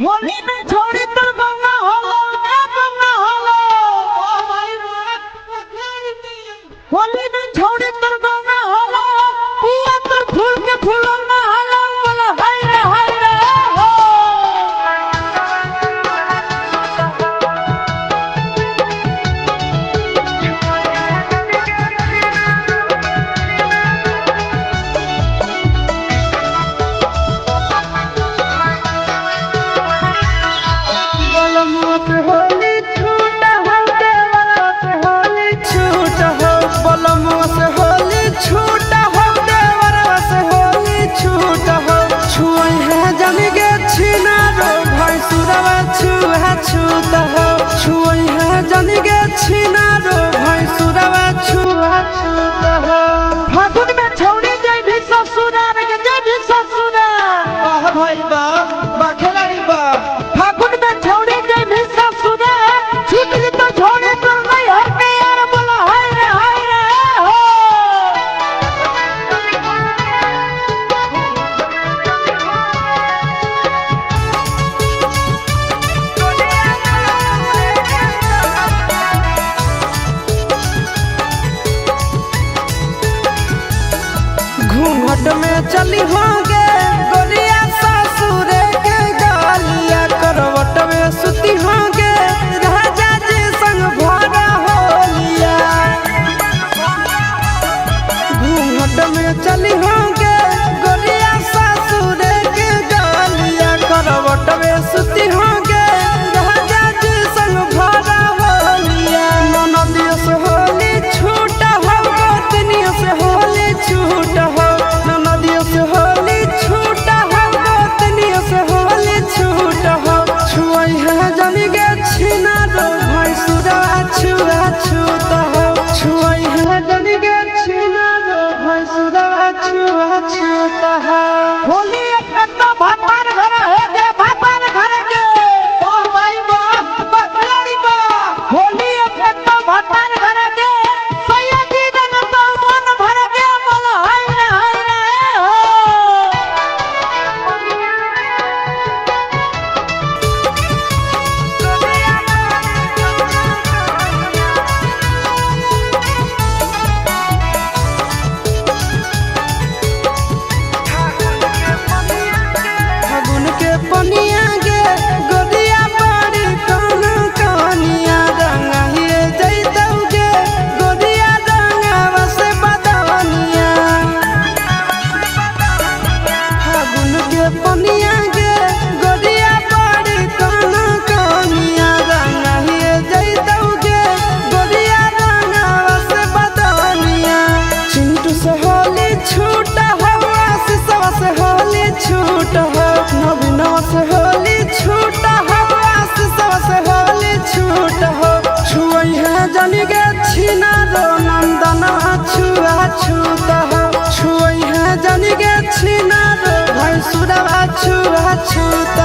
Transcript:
होली में छोड़ी तो गंगा होलो गंगा होलो होली में छोड़ी तो गंगा होलो पिया तो फूल के फूलों में हलो बोलो हाय रे हो छूता हो छुई है जानी गे छीना रो भाई सुरवा छुआ छूता हो फागुन में छोड़ी जाई भी ससुराल के जाई भी ससुराल वाह भाई वाह बाखेलारी वाह फागुन में छोड़ी जाई भी ससुराल छूट गई तो छोड़े तो नहीं हटे यार बोलो हाय रे हो घूंघट में चली होंगे गोरिया ससुर के गालिया करवट में सुती होंगे राजा जी संग भरा होलिया घूंघट में चली होंगे गोरिया ससुर के गालिया करवट में सुती होंगे राजा जी संग भरा होलिया ननदियों से होली छूटा हो गोतनियों से होली छूटा हो ननदियों से होली छूटा हो गोतनियों से होली छूटा हो छुई है जमी गे छीना रो भाई सुरा छुआ छूता हो छुई है जमी गे छीना रो भाई सुरा छुआ छूता हो होली एक तो भगवान घर है के भगवान घर के ओ भाई बकलाड़ी बा होली एक तो भगवान घर के सैयदी जन तो मन भर के बोलो हाय रे हो फागुन के पनिया गे गोदिया बड़ी काना कानिया रंगा हिए जैतौ गे गोदिया रंगावा से बदनिया फागुन के पनिया गे गोदिया बड़ी काना कानिया रंगा हिए जैतौ गे गोदिया रंगावा से बदनिया चिंटू से होली छूटा हो आशीषवा से होली छूटा हो नवीनवा से होली छूटा हो आशीषवा से होली छूटा हो छुई है जानी गे छीना रो नंदनवा छुआ छूता हो छुई है जानी गे छीना रो भाई सुरवा छुआ छूता